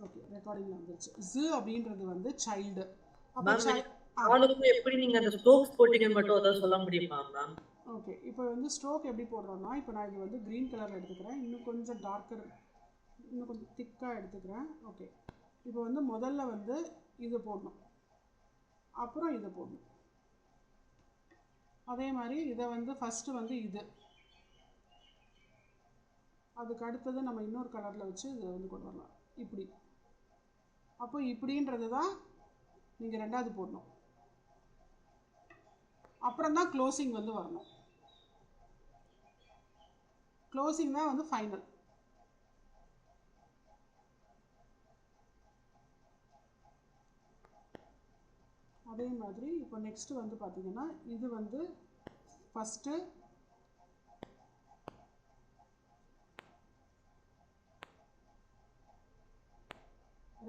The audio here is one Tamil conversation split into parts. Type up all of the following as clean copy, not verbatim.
ஓகே ரெக்கார்டிங்ல வந்துருச்சு. Z அப்படின்றது வந்து சைல்டு. அப்போ மேம் ஆளுக்கு எப்படி நீங்க அந்த ஸ்ட்ரோக்ஸ் போட்டீங்கன்னு மட்டும் அதான் சொல்ல முடியுமா மேம்? ஓகே இப்போ வந்து ஸ்ட்ரோக் எப்படி போடுறோம்னா, இப்போ நான் இது வந்து க்ரீன் கலரில் எடுத்துக்கிறேன், இன்னும் கொஞ்சம் டார்க்கர், இன்னும் கொஞ்சம் திக்காக எடுத்துக்கிறேன். ஓகே இப்போ வந்து முதல்ல வந்து இது போடணும், அப்புறம் இதை போடணும். அதே மாதிரி இதை வந்து ஃபஸ்ட்டு வந்து இது, அதுக்கு அடுத்தது நம்ம இன்னொரு கலரில் வச்சு இதை வந்து கொண்டு வரலாம் இப்படி. அப்போ இப்படின்றது தான் நீங்கள் ரெண்டாவது போடணும். அப்புறம் தான் க்ளோசிங் வந்து வரணும். க்ளோசிங் தான் வந்து ஃபைனல். அதே மாதிரி இப்போ நெக்ஸ்ட்டு வந்து பார்த்தீங்கன்னா இது வந்து ஃபஸ்ட்டு,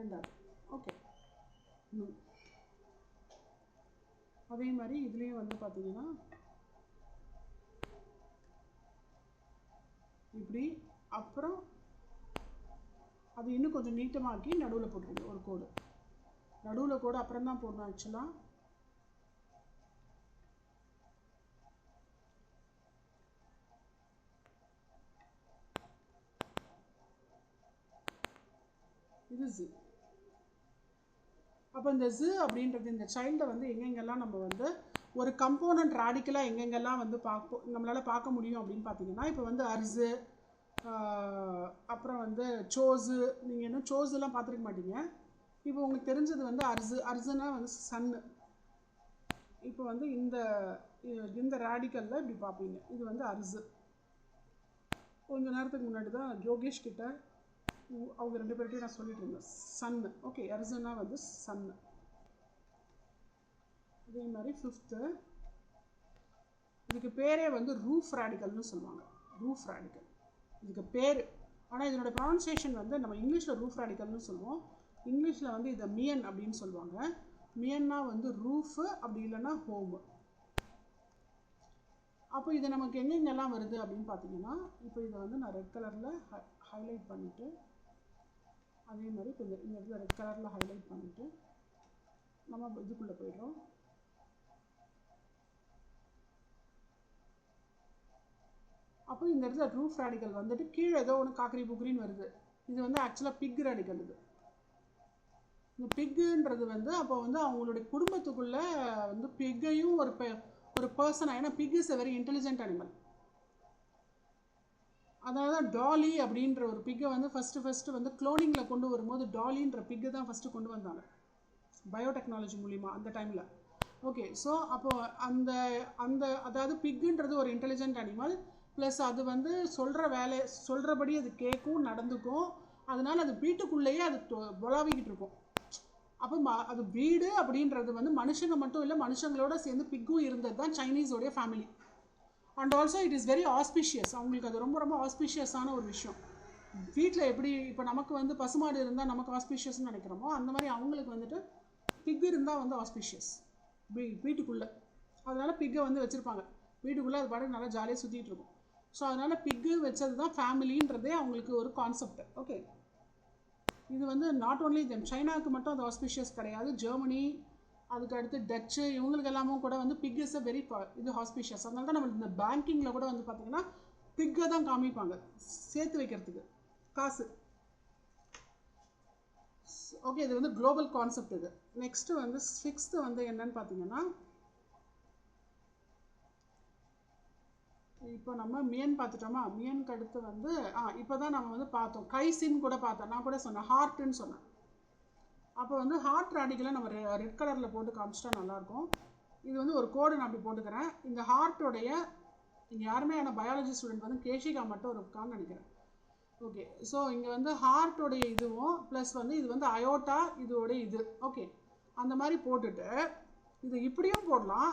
ரெண்டாவது. ஓகே அதே மாதிரி இதுலேயும் வந்து பார்த்தீங்கன்னா இப்படி, அப்புறம் அது இன்னும் கொஞ்சம் நீட்டமாக்கி நடுவில் போட்டுருங்க ஒரு கோடு. நடுவில் கோடு அப்புறம் தான் போடணும் ஆக்சுவலாக. இது Z. அப்போ இந்த Z அப்படின்றது இந்த சைல்டை வந்து எங்கெங்கெல்லாம் நம்ம வந்து ஒரு கம்போனன்ட் ராடிக்கலாக எங்கெங்கெல்லாம் வந்து நம்மளால் பார்க்க முடியும் அப்படின்னு பார்த்தீங்கன்னா, இப்போ வந்து அர்ஸு, அப்புறம் வந்து சோஸு. நீங்கள் இன்னும் சோஸுலாம் பார்த்துருக்க மாட்டீங்க. இப்போ உங்களுக்கு தெரிஞ்சது வந்து அர்ஸுனா வந்து சன்னு. இப்போ வந்து இந்த ராடிக்கலில் இப்படி பார்ப்பீங்க, இது வந்து அர்ஸு. கொஞ்ச நேரத்துக்கு முன்னாடி தான் யோகேஷ் கிட்ட அவங்க ரெண்டு பேர்கிட்டையும் நான் சொல்லிட்டு இருந்தேன் சன்னு. ஓகே அர்ஸுனா வந்து சன்னு. அதே மாதிரி ஃபிஃப்த்து, இதுக்கு பேரே வந்து ரூஃப் ராடிக்கல்னு சொல்லுவாங்க. ரூஃப் ராடிக்கல் இதுக்கு பேர். ஆனால் இதனோட ப்ரொனன்சியேஷன் வந்து நம்ம இங்கிலீஷில் ரூஃப் ராடிக்கல்னு சொல்லுவோம், இங்கிலீஷில் வந்து இதை மியன் அப்படின்னு சொல்லுவாங்க. மியன்னா வந்து ரூஃபு, அப்படி இல்லைன்னா ஹோமு. அப்போ இது நமக்கு எங்கெங்கெல்லாம் வருது அப்படின்னு பார்த்தீங்கன்னா, இப்போ இதை வந்து நான் ரெட் கலரில் ஹைலைட் பண்ணிவிட்டு, அதே மாதிரி இப்போ இந்த இடத்துல ரெட் கலரில் ஹைலைட் பண்ணிவிட்டு நம்ம இதுக்குள்ளே போய்டுறோம். அப்போ இந்த இடத்துல ரூஃப் ராடிக்கல் வந்துட்டு கீழே ஏதோ ஒன்று காக்கரி புக்ரின்னு வருது. இது வந்து ஆக்சுவலாக பிக் ராடிக்கல். இது இந்த பிக்குன்றது வந்து அப்போ வந்து அவங்களுடைய குடும்பத்துக்குள்ளே வந்து பிக்கையும் ஒரு பர்சனாக, ஏன்னா pig is a very intelligent animal. அதனால தான் டாலி அப்படின்ற ஒரு பிக்கை வந்து ஃபஸ்ட்டு வந்து க்ளோனிங்கில் கொண்டு வரும்போது டாலின்ற பிக்கை தான் ஃபஸ்ட்டு கொண்டு வந்தாங்க பயோடெக்னாலஜி மூலிமா அந்த டைமில். ஓகே ஸோ அப்போது அந்த அதாவது பிக்குன்றது ஒரு இன்டெலிஜென்ட் அனிமல், ப்ளஸ் அது வந்து சொல்கிறபடி அது கேட்கும், நடந்துக்கும். அதனால் அது வீட்டுக்குள்ளேயே அது உலாவிக்கிட்டு இருக்கும். அப்போ அது வீடு அப்படின்றது வந்து மனுஷங்க மட்டும் இல்லை, மனுஷங்களோட சேர்ந்து பிக்கும் இருந்தது தான் சைனீஸோடைய family. And also it is very auspicious. அவங்களுக்கு அது ரொம்ப ரொம்ப ஆஸ்பிஷியஸான ஒரு விஷயம். வீட்டில் எப்படி இப்போ நமக்கு வந்து பசுமாடு இருந்தால் நமக்கு ஆஸ்பிஷியஸ்ன்னு நினைக்கிறோமோ, அந்த மாதிரி அவங்களுக்கு வந்துட்டு பிக் இருந்தால் வந்து ஆஸ்பிஷியஸ் வீட்டுக்குள்ளே. அதனால் பிக்கை வந்து வச்சுருப்பாங்க வீட்டுக்குள்ளே, அது பாட்டு நல்லா ஜாலியாக சுற்றிட்டு இருக்கும். ஸோ அதனால் பிக்கு வச்சது தான் ஃபேமிலின்றதே அவங்களுக்கு ஒரு கான்செப்ட். ஓகே இது வந்து நாட் ஓன்லி தெம், சைனாவுக்கு மட்டும் அது ஆஸ்பிஷியஸ் கிடையாது, ஜெர்மனி, அதுக்கு அடுத்து டச்சு, இவங்களுக்கு எல்லாமும் கூட வந்து பிக் இஸ் அ வெரி இது ஆஸ்பிஷியஸ். அதனால தான் நம்ம இந்த பேங்கிங்கில் கூட வந்து பார்த்திங்கன்னா பிக்கை தான் காமிப்பாங்க சேர்த்து வைக்கிறதுக்கு காசு. ஓகே இது வந்து குளோபல் கான்செப்ட். இது நெக்ஸ்ட்டு வந்து சிக்ஸ்த்து வந்து என்னன்னு பார்த்தீங்கன்னா, இப்போ நம்ம மியன் பார்த்துட்டோமா, மியனுக்கு அடுத்து வந்து இப்போ தான் நம்ம வந்து பார்த்தோம் கைசின்னு கூட பார்த்தோம். நான் கூட சொன்னேன் ஹார்ட்டுன்னு சொன்னேன். அப்போ வந்து ஹார்ட் ராடிக்கலை நம்ம ரெட் கலரில் போட்டு காமிச்சிட்டா நல்லாயிருக்கும். இது வந்து ஒரு கோடு நான் அப்படி போட்டுக்கிறேன். இந்த ஹார்ட்டோடைய இங்கே யாருமே ஆனால் பயாலஜி ஸ்டூடெண்ட் வந்து கேஷிகா மட்டும் இருக்கான்னு நினைக்கிறேன். ஓகே ஸோ இங்கே வந்து ஹார்ட்டோடைய இதுவும் ப்ளஸ் வந்து இது வந்து அயோட்டா இதோடைய இது. ஓகே அந்த மாதிரி போட்டுட்டு இது இப்படியும் போடலாம்,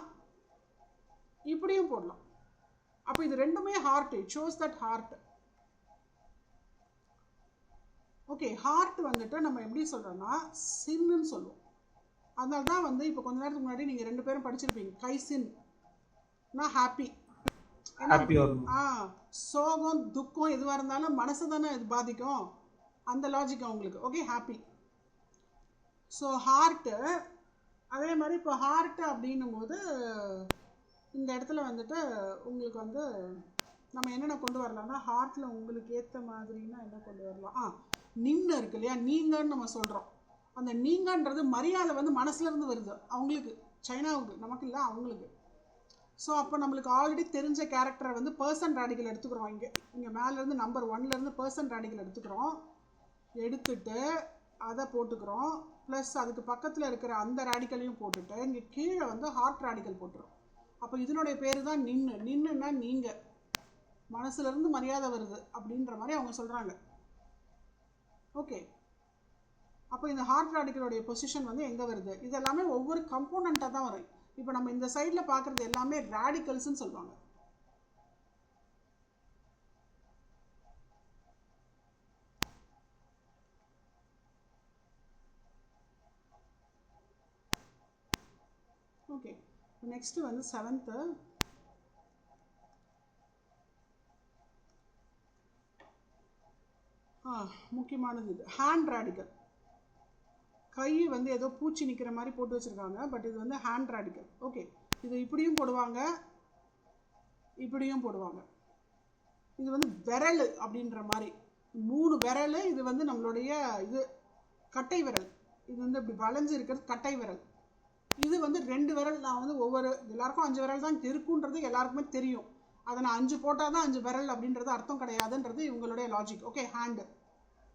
இப்படியும் போடலாம். அப்போ இது ரெண்டுமே heart, it shows that heart. Okay heart வந்துட்டு நம்ம எப்படி சொல்கிறோன்னா சின்னு சொல்லுவோம். அதனால தான் வந்து இப்போ கொஞ்ச நேரத்துக்கு முன்னாடி நீங்கள் ரெண்டு பேரும் படிச்சிருப்பீங்க கைசின் நான் ஹாப்பி. சோகம் துக்கம் எதுவாக இருந்தாலும் மனசு தானே இது பாதிக்கும். அந்த லாஜிக் அவங்களுக்கு. Okay, happy. ஸோ ஹார்ட்டு அதே மாதிரி இப்போ ஹார்ட்டு அப்படின்னும் போது இந்த இடத்துல வந்துட்டு உங்களுக்கு வந்து நம்ம என்னென்ன கொண்டு வரலாம்னா ஹார்ட்டில் உங்களுக்கு ஏற்ற மாதிரின்னா என்ன கொண்டு வரலாம், நின்று இருக்கு இல்லையா, நீங்கன்னு நம்ம சொல்கிறோம். அந்த நீங்கன்றது மரியாதை வந்து மனசுலேருந்து வருது அவங்களுக்கு, சைனாவுக்கு, நமக்கு இல்லை அவங்களுக்கு. ஸோ அப்போ நம்மளுக்கு ஆல்ரெடி தெரிஞ்ச கேரக்டரை வந்து பர்சன் ரேடிக்கல் எடுத்துக்கிறோம். இங்கே மேலேருந்து நம்பர் 1லேருந்து பர்சன் ரேடிக்கல் எடுத்துக்கிறோம். எடுத்துட்டு அதை போட்டுக்கிறோம். ப்ளஸ் அதுக்கு பக்கத்தில் இருக்கிற அந்த ரேடிக்கலையும் போட்டுட்டு இங்கே கீழே வந்து ஹார்ட் ரேடிக்கல் போட்டுரும். அப்போ இதனுடைய பேர் தான் நின்றுன்னா நீங்கள், மனசுலேருந்து மரியாதை வருது அப்படின்ற மாதிரி அவங்க சொல்கிறாங்க. ஓகே, அப்போ இந்த ஹார்ட் ரேடிக்கலுடைய பொசிஷன் வந்து எங்கே வருது, இது எல்லாமே ஒவ்வொரு கம்போனண்ட்டாக தான் வரும். இப்போ நம்ம இந்த சைடில் பார்க்குறது எல்லாமே ரேடிக்கல்ஸ்ன்னு சொல்லுவாங்க. ஓகே, நெக்ஸ்ட்டு வந்து 7th முக்கியமானது இது ஹேண்ட் ரேடிக்கல். கை வந்து ஏதோ பூச்சி நிற்கிற மாதிரி போட்டு வச்சுருக்காங்க, பட் இது வந்து ஹேண்ட் ரேடிக்கல். ஓகே, இது இப்படியும் போடுவாங்க, இப்படியும் போடுவாங்க. இது வந்து விரல் அப்படின்ற மாதிரி 3 விரல். இது வந்து நம்மளுடைய இது கட்டை விரல். இது வந்து இப்படி வளைஞ்சு இருக்கிறது கட்டை விரல். இது வந்து 2 விரல். நான் வந்து ஒவ்வொரு எல்லாருக்கும் 5 விரல் தான் இருக்குன்றது எல்லாருக்குமே தெரியும். அதை நான் 5 போட்டால் தான் 5 விரல் அப்படின்றது அர்த்தம் கிடையாதுன்றது இவங்களுடைய லாஜிக். ஓகே, ஹேண்டு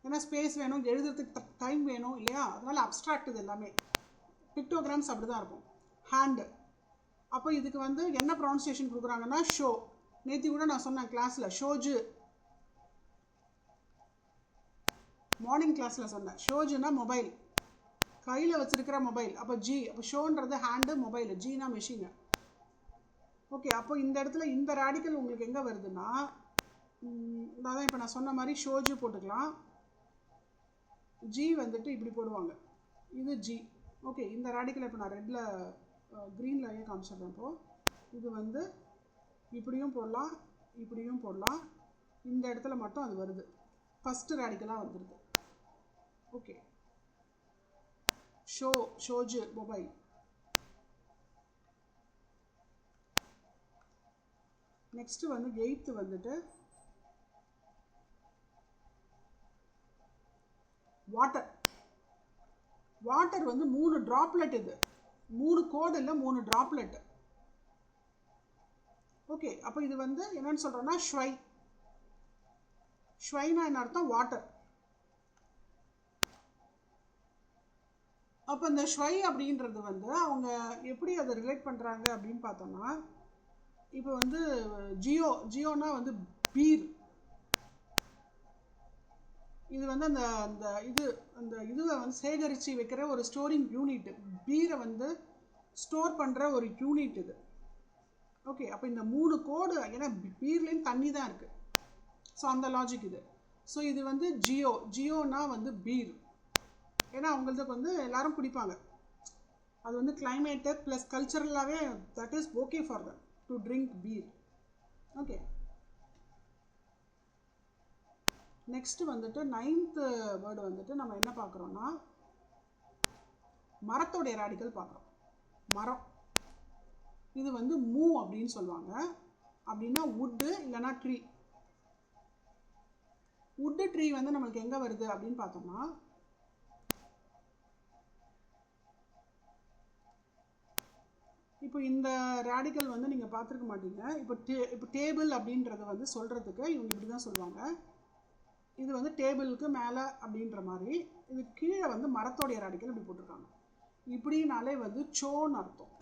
ஏன்னா ஸ்பேஸ் வேணும், எழுதுறதுக்கு டைம் வேணும் இல்லையா, அதனால அப்ஸ்ட்ராக்ட் இது எல்லாமே. பிக்டோகிராம்ஸ் அப்படி தான் இருக்கும். ஹேண்டு அப்போ இதுக்கு வந்து என்ன ப்ரொனன்சியேஷன் கொடுக்குறாங்கன்னா ஷோ. நேற்று கூட நான் சொன்னேன் கிளாஸில், ஷோஜு, மார்னிங் கிளாஸில் சொன்னேன். ஷோஜுனா மொபைல், கையில் வச்சுருக்கிற மொபைல். அப்போ ஜி, அப்போ ஷோன்றது ஹேண்டு, மொபைல், ஜினா மெஷினு. ஓகே, அப்போ இந்த இடத்துல இந்த ரேடிக்கல் உங்களுக்கு எங்கே வருதுன்னா, அதான் இப்போ நான் சொன்ன மாதிரி ஷோஜு போட்டுக்கலாம். ஜி வந்துட்டு இப்படி போடுவாங்க, இது ஜி. ஓகே, இந்த ரேடிக்கல் இப்போ நான் ரெட்டில் க்ரீனில் காமிச்சிடுறேன். இப்போது இது வந்து இப்படியும் போடலாம், இப்படியும் போடலாம். இந்த இடத்துல மட்டும் அது வருது, ஃபஸ்ட்டு ரேடிக்கலாக வந்துடுது. Okay, ஷோஜு mobile. நெக்ஸ்ட்டு வந்து 8th வந்துட்டு வாட்டர். வாட்டர் வந்து 3 ட்ராப்லெட். இது 3 கோடு இல்லை, 3 ட்ராப்லெட். ஓகே, அப்போ இது வந்து என்னன்னு சொல்கிறோன்னா ஷ்வை. ஷ்வைனா என்ன அர்த்தம், வாட்டர். அப்போ இந்த ஷ்வை அப்படின்றது வந்து அவங்க எப்படி அதை ரிலேட் பண்ணுறாங்க அப்படின்னு பார்த்தோம்னா, இப்போ வந்து ஜியோனா வந்து பீர். இது வந்து அந்த இதுவை வந்து சேகரித்து வைக்கிற ஒரு ஸ்டோரிங் யூனிட். பீரை வந்து ஸ்டோர் பண்ணுற ஒரு யூனிட் இது. ஓகே, அப்போ இந்த 3 கோடு, ஏன்னா பீர்லேயும் தண்ணி தான் இருக்குது, ஸோ அந்த லாஜிக் இது. ஸோ இது வந்து ஜியோனா வந்து பீர். ஏன்னா அவங்களுக்கு வந்து எல்லாரும் குடிப்பாங்க. அது வந்து கிளைமேட்டு ப்ளஸ் கல்ச்சரலாகவே that is okay for them to drink beer. Okay, next வந்துட்டு 9th வேர்டு வந்துட்டு நம்ம என்ன பார்க்குறோன்னா மரத்தோடைய ரேடிக்கல் பார்க்குறோம். மரம் இது வந்து மூ அப்படின்னு சொல்லுவாங்க. அப்படின்னா வுட்டு இல்லைனா ட்ரீ. வுட்டு ட்ரீ வந்து நம்மளுக்கு எங்கே வருது அப்படின்னு பார்த்தோம்னா, இப்போ இந்த ரேடிக்கல் வந்து நீங்கள் பார்த்துருக்க மாட்டீங்க. இப்போ டேபிள் அப்படின்றத வந்து சொல்கிறதுக்கு இவங்க இப்படி தான் சொல்லுவாங்க. இது வந்து டேபிளுக்கு மேலே அப்படின்ற மாதிரி. இது கீழே வந்து மரத்தோடைய ரேடிக்கல் இப்படி போட்டிருக்காங்க. இப்படினாலே வந்து சோன்னு அர்த்தம்.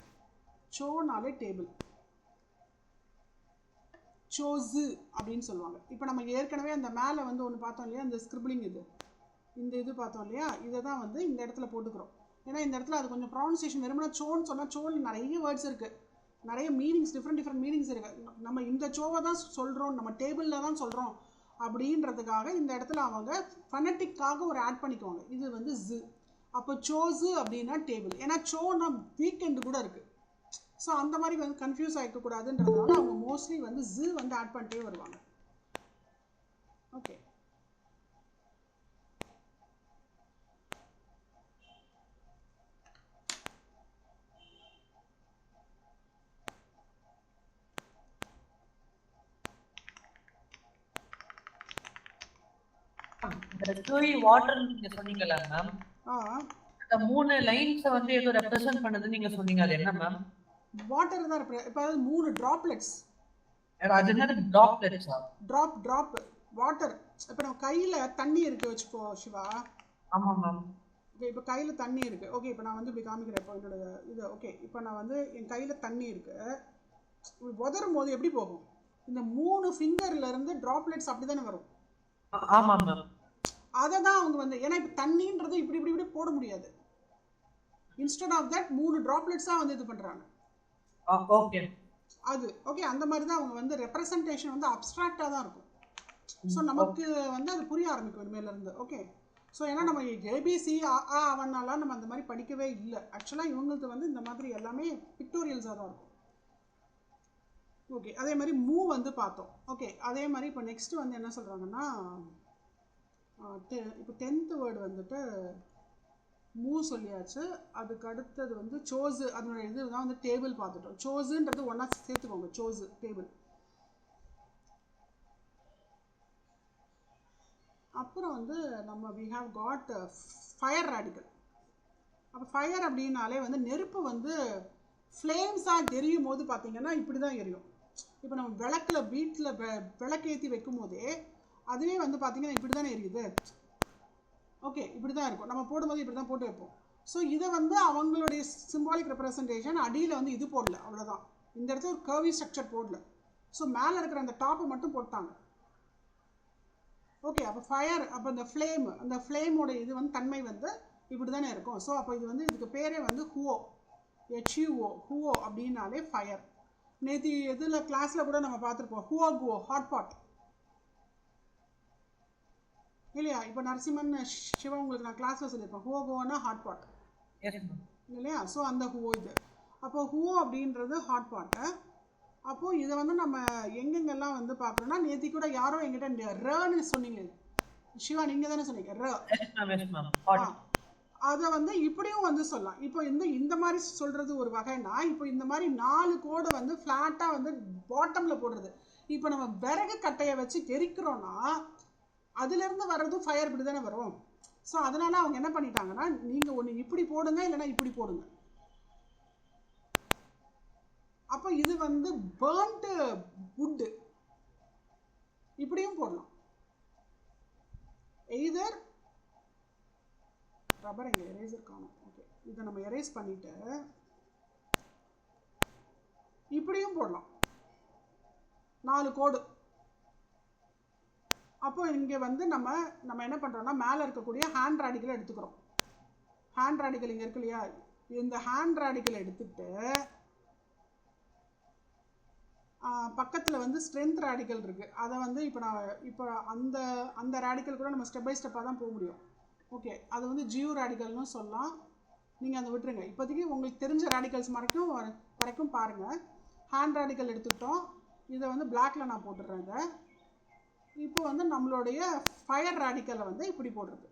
சோனாலே டேபிள். சோஸு அப்படின்னு சொல்லுவாங்க. இப்போ நம்ம ஏற்கனவே அந்த மேலே வந்து ஒன்று பார்த்தோம் இல்லையா, இந்த ஸ்கிரிப்ளிங் இந்த இது பார்த்தோம் இல்லையா, இதை தான் வந்து இந்த இடத்துல போட்டுக்கிறோம். ஏன்னா இந்த இடத்துல அது கொஞ்சம் ப்ரொனன்சியேஷன் வெறுமனா சோன்னு சொன்னால் சோன்னு நிறைய வேர்ட்ஸ் இருக்குது, நிறைய மீனிங்ஸ், டிஃப்ரெண்ட் மீனிங்ஸ் இருக்குது. நம்ம இந்த சோவை தான் சொல்கிறோம், நம்ம டேபிளில் தான் சொல்கிறோம் அப்படின்றதுக்காக இந்த இடத்துல அவங்க ஃபனட்டிக்காக ஒரு ஆட் பண்ணிக்குவாங்க. இது வந்து ஜு. அப்போ சோஸு அப்படின்னா டேபிள். ஏன்னா சோன்னா வீக்கெண்டு கூட இருக்குது. ஸோ அந்த மாதிரி வந்து கன்ஃபியூஸ் ஆகிக்கக்கூடாதுன்றதுனால அவங்க மோஸ்ட்லி வந்து ஜு வந்து ஆட் பண்ணிட்டே வருவாங்க. ஓகே, டூயி வாட்டர் நீங்க சொன்னீங்கல்ல மேம், ஆ அந்த 3 லைன்ஸ் வந்து ஏதோ ரெப்ரசன்ட் பண்ணுதுன்னு நீங்க சொன்னீங்க. அது என்ன மேம்? வாட்டர் தான் இப்போ 3 டிராப்லெட்ஸ். அது என்னது டிராப்லெட்ஸா? Drop water. இப்போ நம்ம கையில் தண்ணி இருக்கு வச்சுக்கோ சிவா. ஆமா மேம். ஓகே, இப்போ கையில் தண்ணி இருக்கு. ஓகே, இப்போ நான் வந்து இப்படி காமிக்கிறேன். இப்போ என்னோட இது ஓகே, இப்போ நான் வந்து என் கையில் தண்ணி இருக்கு. உதரும் போது எப்படி போகும்? இந்த 3 ஃபிங்கர்ல இருந்து டிராப்லெட்ஸ் அப்படி தானே வரும். ஆமா மேம். அதை தான் அவங்க வந்து, ஏன்னா இப்போ தண்ணின்றது இப்படி இப்படி இப்படி போட முடியாது. இன்ஸ்டெட் ஆஃப் தட் 3 டிராப்லெட்ஸாக வந்து இது பண்ணுறாங்க. ஓகே. அது ஓகே, அந்த மாதிரி தான் அவங்க வந்து ரெப்ரசன்டேஷன் வந்து அப்ட்ராக்டாக தான் இருக்கும். ஸோ நமக்கு வந்து அது புரிய ஆரம்பிக்கும் இனிமேலேருந்து. ஓகே, ஸோ ஏன்னா நம்ம ஏபிசி அவனாலாம் நம்ம அந்த மாதிரி படிக்கவே இல்லை. ஆக்சுவலாக இவங்களுக்கு வந்து இந்த மாதிரி எல்லாமே பிக்டோரியல்ஸாக தான் இருக்கும். ஓகே, அதே மாதிரி மூவ் வந்து பார்த்தோம். ஓகே, அதே மாதிரி இப்போ நெக்ஸ்ட் வந்து என்ன சொல்கிறாங்கன்னா, இப்போ 10th வேர்டு வந்துட்டு மூவ் சொல்லியாச்சு. அதுக்கு அடுத்தது வந்து சோஸு. அதனோட இது தான் வந்து டேபிள் பார்த்துட்டோம். சோஸுன்றது ஒன்றா சேர்த்துக்கோங்க. சோஸு டேபிள். அப்புறம் வந்து நம்ம we have got fire radical. அப்போ ஃபயர் அப்படின்னாலே வந்து நெருப்பு வந்து ஃப்ளேம்ஸாக எரியும் போது பார்த்தீங்கன்னா இப்படி தான் எரியும். இப்போ நம்ம விளக்கில் வீட்டில் விளக்கேற்றி வைக்கும் போதே அதுவே வந்து பார்த்தீங்கன்னா இப்படி தானே எரியுது. ஓகே, இப்படி தான் இருக்கும். நம்ம போடும்போது இப்படி தான் போட்டு வைப்போம். ஸோ இதை வந்து அவங்களுடைய சிம்பாலிக் ரெப்ரசன்டேஷன் அடியில் வந்து இது போடல, அவ்வளோதான். இந்த இடத்துல ஒரு கர்வி ஸ்ட்ரக்சர் போடல. ஸோ மேலே இருக்கிற அந்த டாப்பை மட்டும் போட்டாங்க. ஓகே, அப்போ ஃபயர், அப்போ அந்த ஃப்ளேம், அந்த ஃப்ளேமோட இது வந்து தன்மை வந்து இப்படி தானே இருக்கும். ஸோ அப்போ இது வந்து இதுக்கு பேரே வந்து ஹுவோ, ஹுவோ அப்படின்னாலே ஃபயர். நேற்று இதில் கிளாஸில் கூட நம்ம பார்த்துருப்போம் ஹுவோ ஹாட் பாட் இல்லையா. இப்போ நரசிம்மன் சிவா உங்களுக்கு நான் கிளாஸில் சொல்லியிருப்பேன் ஹுவோனா ஹாட் பாட் இல்லையா. ஸோ அந்த ஹுவோ இது. அப்போ ஹுவோ அப்படின்றது ஹாட் பாட்டு. அப்போது இதை வந்து நம்ம எங்கெங்கெல்லாம் வந்து பார்க்குறோன்னா, நேற்று கூட யாரோ எங்கிட்ட ரன்னு சொன்னீங்க சிவா, நீங்கள் தானே சொன்னீங்க ர. அதை வந்து இப்படியும் வந்து சொல்லலாம். இப்போ இந்த மாதிரி சொல்கிறது ஒரு வகைன்னா, இப்போ இந்த மாதிரி 4 கோடை வந்து ஃப்ளாட்டாக வந்து பாட்டமில் போடுறது. இப்போ நம்ம விறகு கட்டையை வச்சு எரிக்கிறோன்னா அதுலேருந்து வர்றது ஃபயர் இப்படி தானே வரும். ஸோ அதனால் அவங்க என்ன பண்ணிட்டாங்கன்னா, நீங்கள் ஒன்று இப்படி போடுங்க, இல்லைன்னா இப்படி போடுங்க. அப்போ இது வந்து பேர்ன்ட்டு வுட்டு இப்படியும் போடலாம். எய்தர் ரப்பர், எங்கே எரேசர் காணும். ஓகே, இதை நம்ம எரேஸ் பண்ணிவிட்டு இப்படியும் போடலாம் 4 கோடு. அப்போ இங்கே வந்து நம்ம என்ன பண்ணுறோம்னா, மேலே இருக்கக்கூடிய ஹேண்ட் ரேடிக்கலை எடுத்துக்கிறோம். ஹேண்ட் ரேடிக்கல் இங்கே இருக்கு இல்லையா, இந்த ஹேண்ட் ரேடிக்கலை எடுத்துகிட்டு பக்கத்தில் வந்து ஸ்ட்ரென்த் ரேடிக்கல் இருக்குது. அதை வந்து இப்போ அந்த ரேடிக்கல் கூட நம்ம ஸ்டெப் பை ஸ்டெப்பாக தான் போக முடியும். ஓகே, அது வந்து ஜியோ ரேடிக்கல்னு சொல்லலாம். நீங்கள் அதை விட்டுருங்க. இப்போதைக்கு உங்களுக்கு தெரிஞ்ச ரேடிக்கல்ஸ் வரைக்கும் பாருங்கள். ஹேண்ட் ரேடிக்கல் எடுத்துக்கிட்டோம். இதை வந்து பிளாக்ல நான் போட்டுடுறேங்க. இப்போ வந்து நம்மளுடைய ஃபயர் ரேடிக்கலை வந்து இப்படி போடுறது,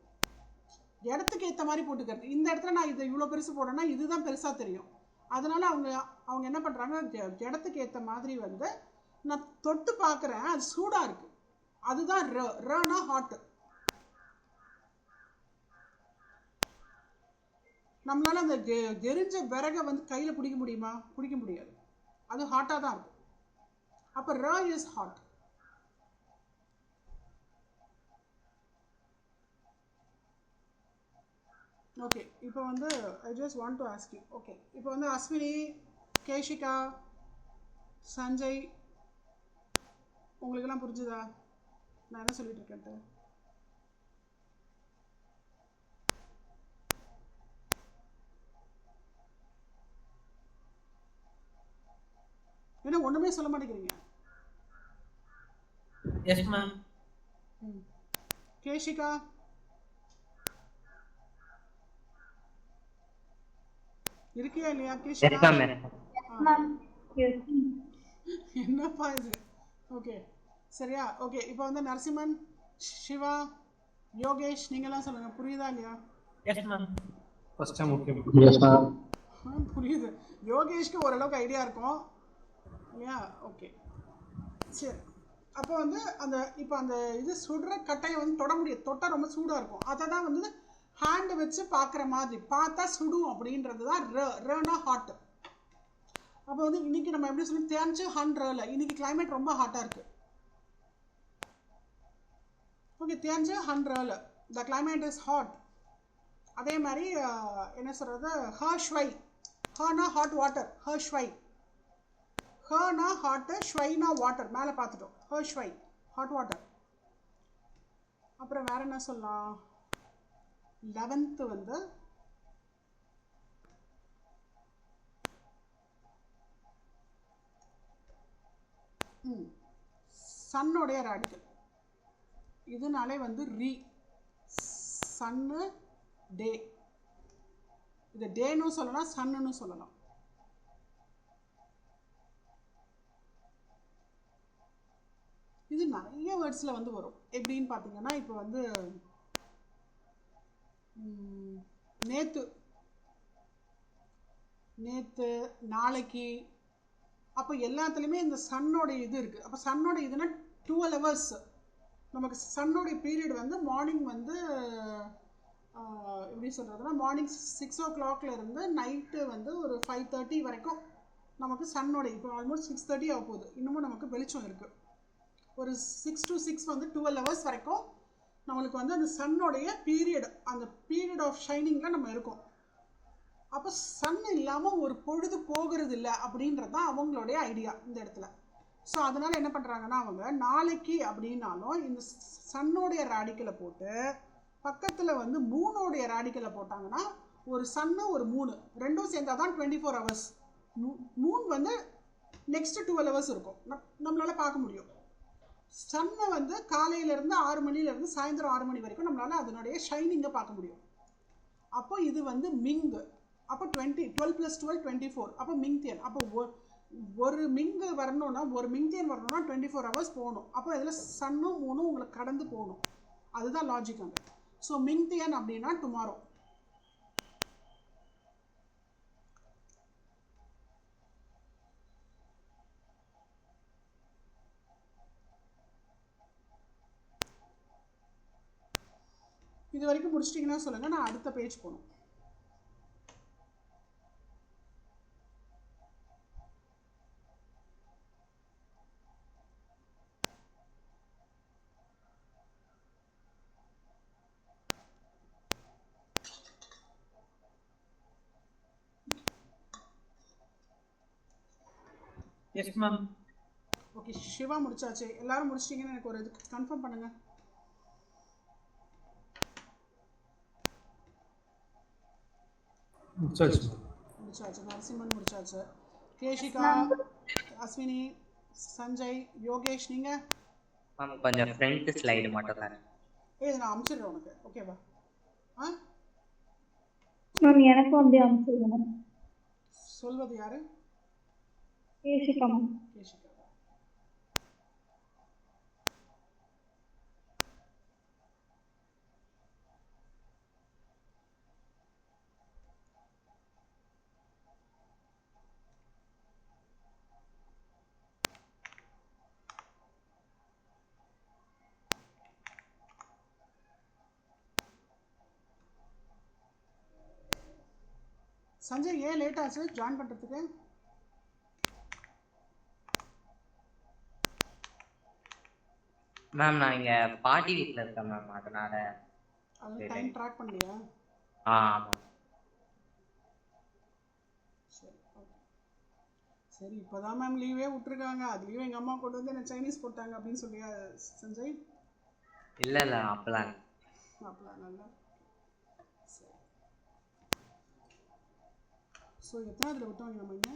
இடத்துக்கு ஏற்ற மாதிரி போட்டுக்கிறது. இந்த இடத்துல நான் இதை இவ்வளோ பெருசு போடுறேன்னா இதுதான் பெருசாக தெரியும். அதனால் அவங்க என்ன பண்ணுறாங்க, இடத்துக்கு ஏற்ற மாதிரி வந்து நான் தொட்டு பார்க்குறேன், அது சூடாக இருக்குது, அதுதான் ரனா ஹாட்டு. நம்மளால் அந்த எரிஞ்ச விறகை வந்து கையில் பிடிக்க முடியுமா? பிடிக்க முடியாது, அது ஹாட்டாக தான் இருக்கும். அப்போ ர இஸ் ஹாட். ஓகே, இப்போ வந்து I just want to ask you. Okay, இப்போ வந்து அஸ்வினி, கேஷிகா, சஞ்சய், உங்களுக்கெல்லாம் புரிஞ்சுதா நான் என்ன சொல்லிட்டு இருக்கேன்ட்டு? என்ன ஒன்றுமே சொல்ல மாட்டேங்கிறீங்க? Yes ma'am. கேஷிகா, இருக்கியா இல்லையா? கேஷிகா என்னப்பா இது? ஓகே, சரியா? ஓகே, இப்போ வந்து நரசிம்மன், சிவா, யோகேஷ், நீங்களாம் சொல்லுங்கள், புரியுதா இல்லையா? புரியுது. யோகேஷ்க்கு ஓரளவுக்கு ஐடியா இருக்கும் இல்லையா? ஓகே, சரி. அப்போ வந்து இப்போ அந்த இது சுடுற கட்டையை வந்து தொட முடியாது, தொட்டால் ரொம்ப சூடாக இருக்கும். அதை தான் வந்து ஹேண்டு வச்சு பார்க்குற மாதிரி பார்த்தா சுடும் அப்படின்றது தான் ரேனா ஹாட். அப்போ வந்து இன்றைக்கி நம்ம எப்படி சொல்லி தேஞ்சு ஹண்ட்ரல இன்றைக்கி கிளைமேட் ரொம்ப ஹாட்டாக இருக்குது. ஓகே, தேஞ்சு ஹண்ட்ரல த கிளைமேட் இஸ் ஹாட். அதே மாதிரி என்ன சொல்கிறது, ஹர்ஷ்வை, ஹர்னா ஹாட் வாட்டர், ஹர்ஷ்வை, ஹர்னா ஹாட்டு, ஷ்வைனா வாட்டர், மேலே பார்த்துட்டோம், ஹர்ஷ்வை ஹாட் வாட்டர். அப்புறம் வேறு என்ன சொல்லலாம், 11th வந்து சன்னோடைய ரேடிக்கல். இதனாலே வந்து சன்னு டே, இது டேன்னு சொல்லலாம், சன்னுன்னு சொல்லலாம். இது நிறைய வேர்ட்ஸில் வந்து வரும். எப்படின்னு பார்த்தீங்கன்னா, இப்போ வந்து நேற்று நாளைக்கு, அப்போ எல்லாத்துலேயுமே இந்த சன்னோட இது இருக்குது. அப்போ சன்னோட இதுனா 12 hours. நமக்கு சன்னோடைய பீரியட் வந்து மார்னிங் வந்து எப்படி சொல்கிறதுனா, மார்னிங் 6 o'clock இருந்து நைட்டு வந்து ஒரு 5:30 வரைக்கும் நமக்கு சன்னோட, இப்போ ஆல்மோஸ்ட் 6:30 ஆக போகுது, இன்னமும் நமக்கு வெளிச்சம் இருக்குது. ஒரு 6 to 6 வந்து 12 hours வரைக்கும் நம்மளுக்கு வந்து அந்த சன்னோடைய பீரியட், அந்த பீரியட் ஆஃப் ஷைனிங்கில் நம்ம இருக்கோம். அப்போ சன் இல்லாமல் ஒரு பொழுது போகிறது இல்லை அப்படின்றது தான் அவங்களுடைய ஐடியா இந்த இடத்துல. ஸோ அதனால் என்ன பண்ணுறாங்கன்னா, அவங்க நாளைக்கு அப்படின்னாலும் இந்த சன்னோடைய ரேடிக்கலை போட்டு பக்கத்தில் வந்து மூணோடைய ரேடிக்கலை போட்டாங்கன்னா, ஒரு சன்னு ஒரு மூணு ரெண்டும் சேர்ந்தால் தான் 24 hours. மூன் வந்து நெக்ஸ்ட்டு 12 hours இருக்கும், நம்மளால் பார்க்க முடியும். சன்னை வந்து காலையிலேருந்து 6 மணிலேருந்து சாயந்தரம் 6 மணி வரைக்கும் நம்மளால் அதனுடைய ஷைனிங்கை பார்க்க முடியும். அப்போ இது வந்து மிங்கு. அப்போ 12 + 12 24. அப்போ மிங்தியன். அப்போ ஒரு மிங்கு வரணும்னா, ஒரு மிங்தியன் வரணும்னா 24 hours போகணும். அப்போ இதில் சன்னும் மூணும் உங்களுக்கு கடந்து போகணும். அதுதான் லாஜிக் அங்கே. ஸோ மிங்தியன் அப்படின்னா டுமாரோ. இது வரைக்கும் முடிச்சிட்டிங்கன்னா சொல்லுங்கள், நான் அடுத்த பேஜ் போகணும். Yes ma'am. ஓகே, சிவா முடிச்சாச்சு. எல்லாரும் முடிச்சிட்டிங்கன்னு எனக்கு ஒரு இது கன்ஃபார்ம் பண்ணுங்கள். முடிச்சாச்சு. நரசிம்மன் முடிச்சாச்சு. கேஷிகா, அஸ்வினி, சஞ்சய், யோகேஷ், நீங்கள் மேம் கொஞ்சம் ஃப்ரண்ட் ஸ்லைடு மட்டும் தான். இது நான் அனுப்பிச்சிடுறேன் உனக்கு, ஓகேவா? மேம் எனக்கும் அப்படியே அனுப்பிச்சிடுங்க மேம். சொல்வது யாரு? கேஷிகா மேம். கேஷிகா. சஞ்சய் ஏன் லேட் ஆச்சு ஜாயின் பண்ணுறதுக்கு? மேம் நான் இங்கே பாட்டி வீட்டில் இருக்கேன் மேம், அதனால டைம் ட்ராக் பண்ணலையா? ஆமாம். சரி, ஓகே. சரி, இப்போ தான் மேம் லீவே விட்டுருக்காங்க, அதுலேயும் எங்கள் அம்மா கொண்டு வந்து என்ன சைனீஸ் போட்டாங்க அப்படின்னு சொல்லியா சஞ்சய்? இல்லை அப்பெல்லாம் நல்லா. சரி, ஸோ எத்தனாவதுல விட்டோங்க நம்ம? இங்கே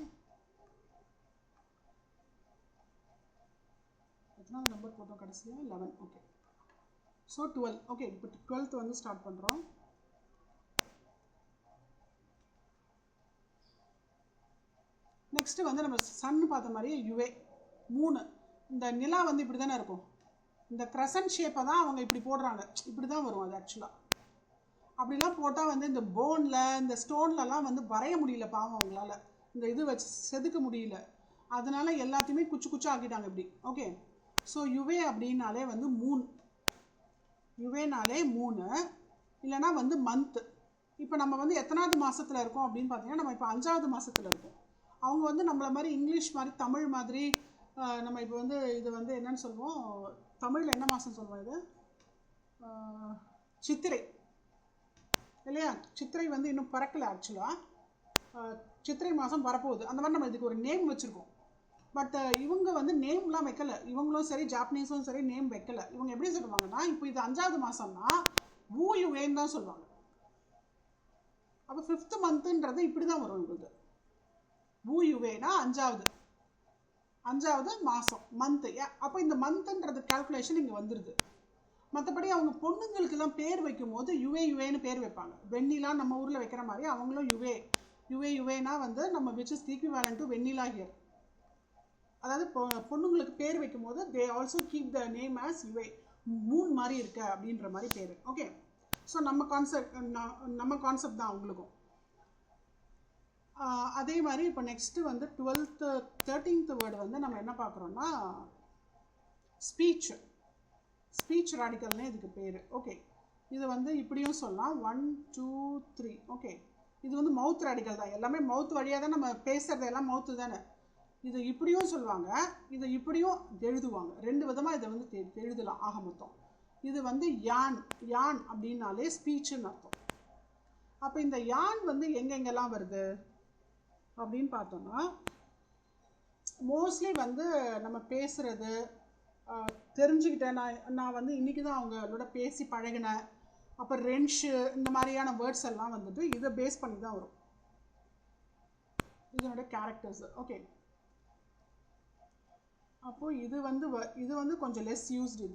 எத்தனாவது நம்பர் போட்டோம் கடைசியாக? 11. Okay, so 12. ஓகே, இப்போ 12th வந்து ஸ்டார்ட் பண்ணுறோம். நெக்ஸ்ட்டு வந்து நம்ம சன்னு பார்த்த மாதிரியே யுவே 3. இந்த நிலா வந்து இப்படி தானே இருக்கும், இந்த க்ரசன்ட் ஷேப்பை தான் அவங்க இப்படி போடுறாங்க, இப்படி தான் வரும் அது ஆக்சுவலாக. அப்படிலாம் போட்டால் வந்து இந்த போனில் இந்த ஸ்டோன்லலாம் வந்து வரைய முடியல பாவம் அவங்களால, இந்த இது வச்சு செதுக்க முடியல, அதனால எல்லாத்தையுமே குச்சி குச்சி ஆக்கிட்டாங்க இப்படி. ஓகே, ஸோ யுவே அப்படின்னாலே வந்து மூன், யுவேனாலே 3, இல்லைனா வந்து மந்த்து. இப்போ நம்ம வந்து எத்தனாவது மாதத்தில் இருக்கோம் அப்படின்னு பார்த்தீங்கன்னா நம்ம இப்போ 5வது மாதத்தில் இருக்கோம். அவங்க வந்து நம்மளை மாதிரி இங்கிலீஷ் மாதிரி தமிழ் மாதிரி நம்ம இப்போ வந்து இது வந்து என்னன்னு சொல்லுவோம், தமிழில் என்ன மாதம் சொல்லுவோம், இது சித்திரை இல்லையா? சித்திரை வந்து இன்னும் பறக்கலை ஆக்சுவலாக, சித்திரை மாதம் வரப்போகுது. அந்த மாதிரி நம்ம இதுக்கு ஒரு நேம் வச்சுருக்கோம். பட் இவங்க வந்து நேம்லாம் வைக்கலை, இவங்களும் சரி ஜாப்பனீஸும் சரி நேம் வைக்கலை. இவங்க எப்படி சொல்லுவாங்கன்னா இப்போ இது 5வது மாதம்னா வூ யுவேன்னு தான் சொல்லுவாங்க. அப்போ 5th மந்த்துன்றது இப்படி தான் வரும் உங்களுக்கு. வூ யுவேனா 5வது மாதம் மந்த்து. அப்போ இந்த மந்த்துன்றது கால்குலேஷன் இங்கே வந்துடுது. மற்றபடி அவங்க பொண்ணுங்களுக்கெல்லாம் பேர் வைக்கும் போது யுவேன்னு பேர் வைப்பாங்க. வெண்ணிலா நம்ம ஊரில் வைக்கிற மாதிரி அவங்களும் யுவேனா வந்து நம்ம which is equivalent to Vennila here. அதாவது பொண்ணுங்களுக்கு பேர் வைக்கும் போது they also keep the name as யுவே, மூன் மாதிரி இருக்க அப்படின்ற மாதிரி பேர். ஓகே, ஸோ நம்ம கான்செப்ட் தான் அவங்களுக்கும். அதே மாதிரி இப்போ நெக்ஸ்ட்டு வந்து 13th வேர்டு வந்து நம்ம என்ன பார்க்குறோன்னா ஸ்பீச் ராடிக்கல்னே இதுக்கு பேர். ஓகே, இது வந்து இப்படியும் சொல்லலாம் 1 2 3. ஓகே, இது வந்து மவுத் ராடிக்கல் தான், எல்லாமே மவுத் வழியாக தான் நம்ம பேசுகிறது, எல்லாம் மவுத்து தானே. இது இப்படியும் சொல்லுவாங்க, இதை இப்படியும் எழுதுவாங்க. 2 விதமாக இதை வந்து எழுதலாம் ஆக மொத்தம். இது வந்து யான் அப்படின்னாலே ஸ்பீச்சுன்னு அர்த்தம். அப்போ இந்த யான் வந்து எங்கெங்கெல்லாம் வருது அப்படின்னு பார்த்தோம்னா மோஸ்ட்லி வந்து நம்ம பேசுகிறது தெரிஞ்சுக்கிட்டேன். நான் வந்து இன்றைக்கி தான் அவங்களோட பேசி பழகினேன். அப்போ ரென்ஷு இந்த மாதிரியான வேர்ட்ஸ் எல்லாம் வந்துட்டு இதை பேஸ் பண்ணி தான் வரும், இதனுடைய கேரக்டர்ஸ். ஓகே, அப்போது இது வந்து கொஞ்சம் லெஸ் யூஸ்டு.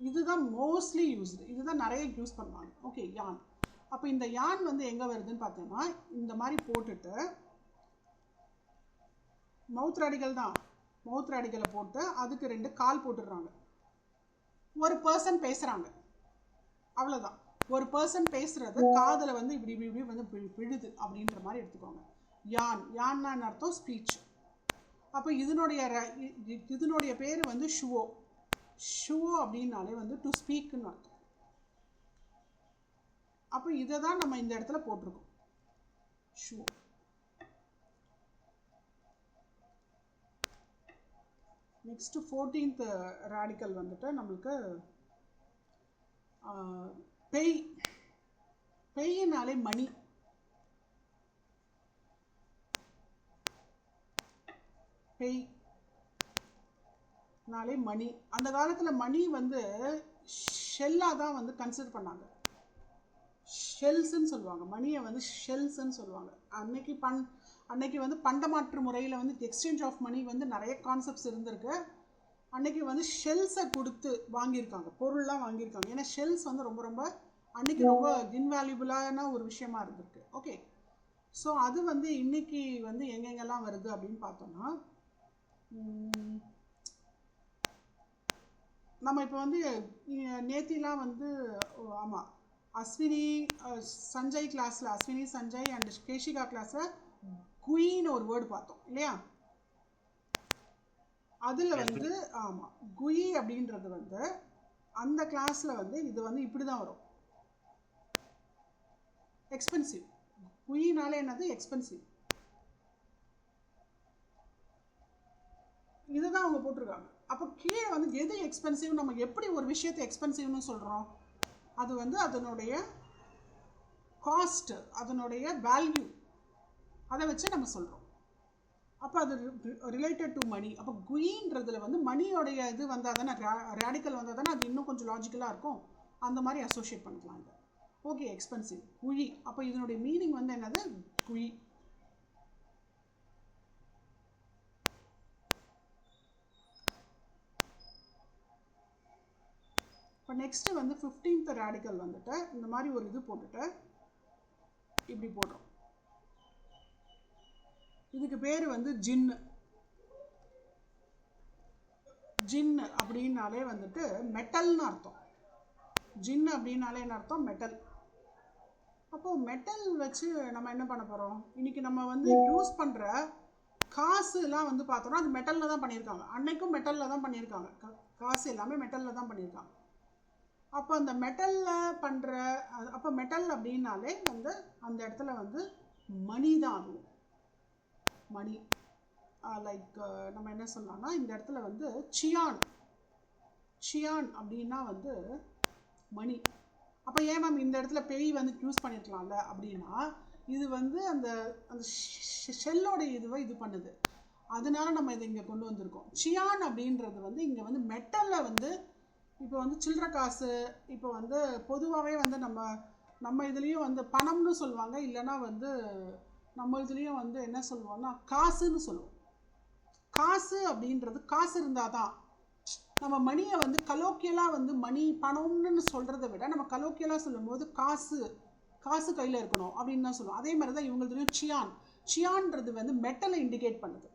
இதுதான் மோஸ்ட்லி யூஸ்டு, இதுதான் நிறைய யூஸ் பண்ணுவாங்க. ஓகே, யான். அப்போ இந்த யான் வந்து எங்கே வருதுன்னு பார்த்தோம்னா இந்த மாதிரி போட்டுட்டு மவுத் ராடிக்கல் தான், மவுத் ராடிக்கலை போட்டு அதுக்கு 2 கால் போட்டுடுறாங்க. ஒரு பர்சன் பேசுகிறாங்க, அவ்வளோதான். ஒரு பர்சன் பேசுகிறது காதில் வந்து இப்படி வந்து விழுது அப்படின்ற மாதிரி எடுத்துக்கோங்க. யான்னா அர்த்தம் ஸ்பீச். அப்போ இதனுடைய பேர் வந்து ஷுவோ அப்படின்னாலே வந்து டு ஸ்பீக்குன்னு அர்த்தம். அப்போ இதை தான் நம்ம இந்த இடத்துல போட்டிருக்கோம், ஷுவோ. நெக்ஸ்ட்டு 14th ராடிக்கல் வந்துட்டு நம்மளுக்கு பெய்யினாலே மணி. பெய்னாலே மணி. அந்த காலத்தில் மணி வந்து ஷெல்லாக தான் வந்து கன்சிடர் பண்ணாங்க, ஷெல்ஸ்ன்னு சொல்லுவாங்க. மணியை வந்து ஷெல்ஸ்ன்னு சொல்லுவாங்க. அன்னைக்கு வந்து பண்டமாற்று முறையில் வந்து எக்ஸ்சேஞ்ச் ஆஃப் மணி வந்து நிறைய கான்செப்ட்ஸ் இருந்திருக்கு. அன்னைக்கு வந்து ஷெல்ஸை கொடுத்து வாங்கியிருக்காங்க, பொருள்லாம் வாங்கியிருக்காங்க. ஏன்னா ஷெல்ஸ் வந்து ரொம்ப ரொம்ப அன்னைக்கு ரொம்ப இன்வேல்யூபிளான ஒரு விஷயமா இருந்திருக்கு. ஓகே, ஸோ அது வந்து இன்னைக்கு வந்து எங்கெங்கெல்லாம் வருது அப்படின்னு பார்த்தோம்னா நம்ம இப்போ வந்து நேத்திலாம் வந்து ஆமாம் அஸ்வினி சஞ்சய் கிளாஸில், அஸ்வினி சஞ்சய் அண்ட் கேஷிகா கிளாஸில் குயின்னு ஒரு வேர்டு பார்த்தோம் இல்லையா? அதில் வந்து ஆமாம் குயி அப்படின்றது வந்து அந்த கிளாஸில் வந்து இது வந்து இப்படி தான் வரும், எக்ஸ்பென்சிவ். குயினாலே என்னது? எக்ஸ்பென்சிவ். இதுதான் அவங்க போட்டிருக்காங்க. அப்போ கீழே வந்து எது எக்ஸ்பென்சிவ், நம்ம எப்படி ஒரு விஷயத்தை எக்ஸ்பென்சிவ்னு சொல்கிறோம், அது வந்து அதனுடைய காஸ்ட், அதனுடைய வேல்யூ, அதை வச்சு நம்ம சொல்கிறோம். அப்போ அது ரிலேட்டட் டு மணி. அப்போ குயின்றதுல வந்து மணியோடைய இது வந்தால் தானே, ரேடிக்கல் வந்தால் தானே அது இன்னும் கொஞ்சம் லாஜிக்கலாக இருக்கும். அந்த மாதிரி அசோசியேட் பண்ணிக்கலாம் இதை. ஓகே, எக்ஸ்பென்சிவ் குயி. அப்போ இதனுடைய மீனிங் வந்து என்னது? குயி. இப்போ நெக்ஸ்ட்டு வந்து 15th ரேடிக்கல் வந்துட்டு இந்த மாதிரி ஒரு இது போட்டுட்டு இப்படி போடுறோம். இதுக்கு பேர் வந்து ஜின்னு. ஜின்னு அப்படின்னாலே வந்துட்டு மெட்டல்னு அர்த்தம். ஜின்னு அப்படின்னாலே என்ன அர்த்தம்? மெட்டல். அப்போது மெட்டல் வச்சு நம்ம என்ன பண்ண போகிறோம்? இன்றைக்கி நம்ம வந்து யூஸ் பண்ணுற காசுலாம் வந்து பார்த்தோன்னா அது மெட்டலில் தான் பண்ணியிருக்காங்க. அன்னைக்கும் மெட்டலில் தான் பண்ணியிருக்காங்க. காசு எல்லாமே மெட்டலில் தான் பண்ணியிருக்காங்க. அப்போ அந்த மெட்டலில் பண்ணுற அப்போ மெட்டல் அப்படின்னாலே வந்து அந்த இடத்துல வந்து மணி தான். அதுவும் மணி லைக் நம்ம என்ன சொல்லலாம்னா இந்த இடத்துல வந்து சியான் அப்படின்னா வந்து மணி. அப்போ ஏன் மேம் இந்த இடத்துல பேய் வந்து யூஸ் பண்ணியிருக்கலாம்ல அப்படின்னா இது வந்து அந்த அந்த ஷெல்லோட இதுவை இது பண்ணுது. அதனால நம்ம இதை இங்கே கொண்டு வந்திருக்கோம். சியான் அப்படின்றது வந்து இங்கே வந்து மெட்டலில் வந்து இப்போ வந்து சில்லற காசு இப்போ வந்து பொதுவாகவே வந்து நம்ம இதுலேயும் வந்து பணம்னு சொல்லுவாங்க, இல்லைன்னா வந்து நம்ம இதுலேயும் வந்து என்ன சொல்லுவோம்னா காசுன்னு சொல்லுவோம். காசு அப்படின்றது காசு இருந்தால் தான் நம்ம மணியை வந்து கலோக்கியலாக வந்து மணி பணம்னு சொல்கிறத விட நம்ம கலோக்கியலாக சொல்லும் போது காசு கையில் இருக்கணும் அப்படின்னு தான் சொல்லுவோம். அதே மாதிரி தான் இவங்களுடையும் சியான்றது வந்து மெட்டலை இண்டிகேட் பண்ணுது.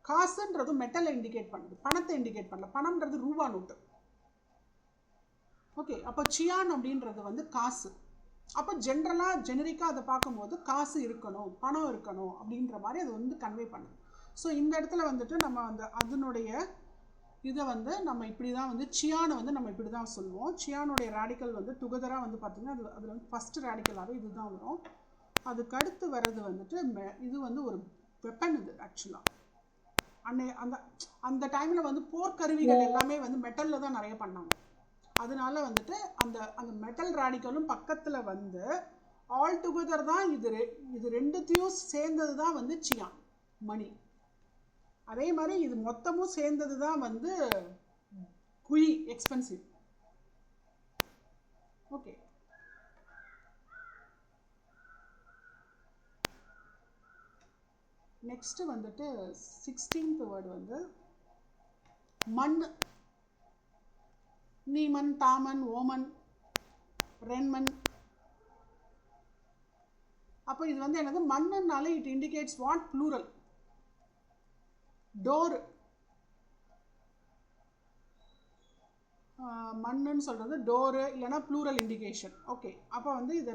காசுன்றதும் மெட்டலை இண்டிகேட் பண்ணுது, பணத்தை இண்டிகேட் பண்ணல. பணம்ன்றது ரூபா நோட்டு. ஓகே, அப்போ சியான் அப்படின்றது வந்து காசு. அப்போ ஜெனரிக்காக அதை பார்க்கும்போது காசு இருக்கணும், பணம் இருக்கணும் அப்படின்ற மாதிரி அது வந்து கன்வே பண்ணுது. ஸோ இந்த இடத்துல வந்துட்டு நம்ம அந்த அதனுடைய இதை வந்து நம்ம இப்படி தான் வந்து சியானை வந்து நம்ம இப்படி தான் சொல்லுவோம். சியானுடைய ரேடிக்கல் வந்து டுகெதராக வந்து பார்த்திங்கன்னா அதில் வந்து ஃபஸ்ட்டு ரேடிக்கலாகவே இது தான் வரும். அதுக்கு அடுத்து வர்றது வந்துட்டு இது வந்து ஒரு வெப்பன். இது ஆக்சுவலாக அந்த டைமில் வந்து போர்க்கருவிகள் எல்லாமே வந்து மெட்டலில் தான் நிறைய பண்ணாங்க. அதனால வந்துட்டு அந்த மெட்டல் ரேடிக்கலும் பக்கத்தில் வந்து ஆல் டுகெதர் தான் இது ரெண்டுத்தையும் சேர்ந்தது தான் வந்து சியான் மணி. அதே மாதிரி இது மொத்தமும் சேர்ந்தது தான் வந்து குயி எக்ஸ்பென்சிவ். ஓகே, நெக்ஸ்ட் வந்துட்டு 16th வேர்டு வந்து மண். நீமன், தாமன், ஓமன், ரென்மன். அப்போ இது வந்து என்னது மண்ணுனாலே இட் இண்டிகேட்ஸ் வாட் ப்ளூரல். டோர் மண்ணுன்னு சொல்கிறது டோரு இல்லைனா ப்ளூரல் இண்டிகேஷன். ஓகே, அப்போ வந்து இதை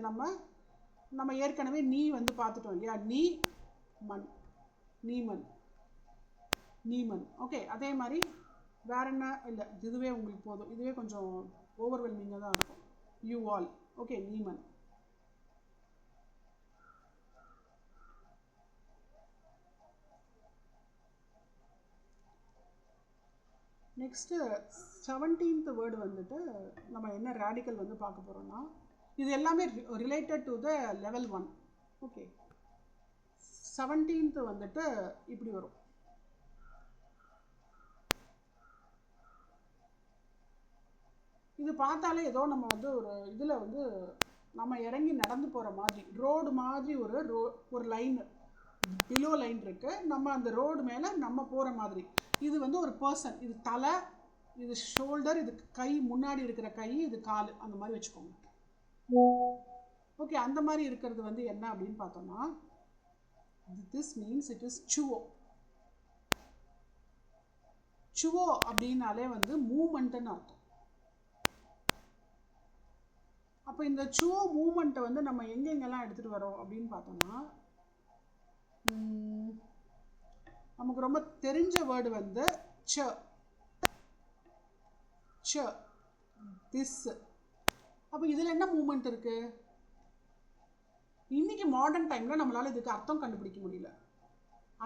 நம்ம ஏற்கனவே நீ வந்து பார்த்துட்டோம் இல்லையா, மண், நீமன். ஓகே, அதே மாதிரி வேற என்ன இல்லை, இதுவே உங்களுக்கு போதும். இதுவே கொஞ்சம் ஓவர்வெல்மிங்காக தான் இருக்கும். You all. ஓகே, நீமன். நெக்ஸ்ட்டு 17th வேர்டு வந்துட்டு நம்ம என்ன ரேடிக்கல் வந்து பார்க்க போகிறோம்னா இது எல்லாமே related to the level 1. Okay, 17th வந்துட்டு இப்படி வரும். இது பார்த்தாலே ஏதோ நம்ம வந்து ஒரு இதில் வந்து நம்ம இறங்கி நடந்து போகிற மாதிரி ரோடு மாதிரி ஒரு லைன் பிலோ லைன் இருக்குது. நம்ம அந்த ரோடு மேலே நம்ம போகிற மாதிரி. இது வந்து ஒரு பர்சன். இது தலை, இது ஷோல்டர், இது கை, முன்னாடி இருக்கிற கை, இது கால், அந்த மாதிரி வச்சுக்கோங்க. ஓகே, அந்த மாதிரி இருக்கிறது வந்து என்ன அப்படின்னு பார்த்தோம்னா திஸ் மீன்ஸ் இட் இஸ் சுவோ அப்படின்னாலே வந்து மூமெண்ட்டுன்னு அர்த்தம். அப்போ இந்த சுவோ மூமெண்ட்டை வந்து நம்ம எங்கெங்கெல்லாம் எடுத்துகிட்டு வரோம் அப்படின்னு பார்த்தோம்னா நமக்கு ரொம்ப தெரிஞ்ச வேர்டு வந்து திஸ். அப்போ இதில் என்ன மூமெண்ட் இருக்கு? இன்னைக்கு மாடர்ன் டைமில் நம்மளால் இதுக்கு அர்த்தம் கண்டுபிடிக்க முடியல.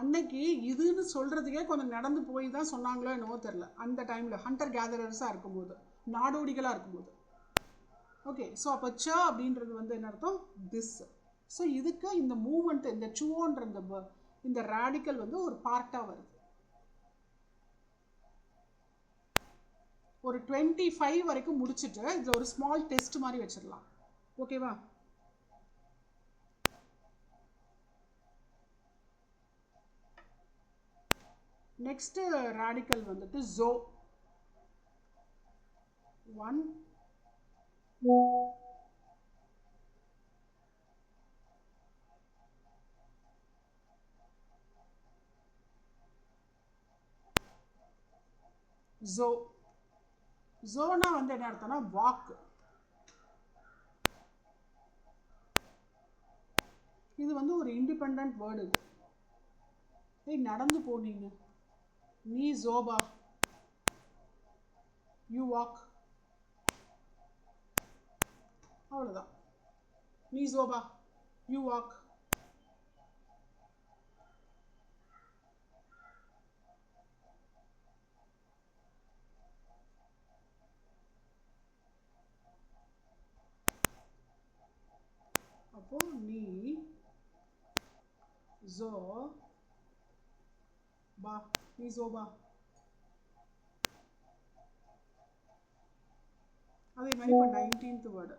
அன்னைக்கு இதுன்னு சொல்கிறதுக்கே கொஞ்சம் நடந்து போய் தான் சொன்னாங்களோ என்னவோ தெரில. அந்த டைமில் ஹண்டர் கேதரர்ஸாக இருக்கும்போது, நாடோடிகளாக இருக்கும்போது. ஓகே, ஸோ அப்போ அப்படின்றது வந்து என்ன அர்த்தம்? திஸ். ஸோ இதுக்கு இந்த மூமெண்ட், இந்த சுவோன்ற இந்த ரேடிக்கல் வந்து ஒரு பார்ட்டாக வருது. ஒரு 25 வரைக்கும் முடிச்சுட்டு இதில் ஒரு ஸ்மால் டெஸ்ட் மாதிரி வச்சிடலாம். ஓகேவா? நெக்ஸ்ட் ரேடிக்கல் வந்துட்டு ஜோ 1 ஜோனா வந்து என்ன அர்த்தம்னா வாக்கு. இது வந்து ஒரு இண்டிபெண்டன்ட் வேர்டு. ஏய் நடந்து போ நீ ஜோபா யூ வாக் அவ்வளோதான் நீ ஜோபா யூ வாக் அப்போ நீ ஜோ பா நீ ஜோபா அதே மாதிரி இப்போ 19th வேர்டு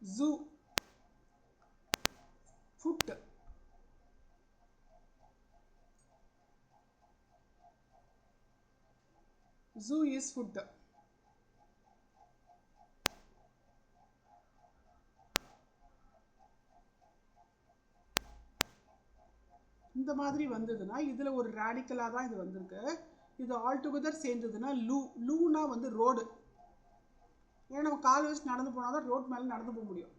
ஜூ ஃபுட் ஜூ இஸ் ஃபுட் இந்த மாதிரி வந்ததுன்னா இதில் ஒரு ரேடிக்கலாக தான் இது வந்திருக்கு. இது ஆல் டுகெதர் சேர்ந்ததுன்னா லூனா வந்து ரோடு. ஏன்னா நம்ம கால் வச்சு நடந்து போனால் தான் ரோட் மேலே நடந்து போக முடியும்.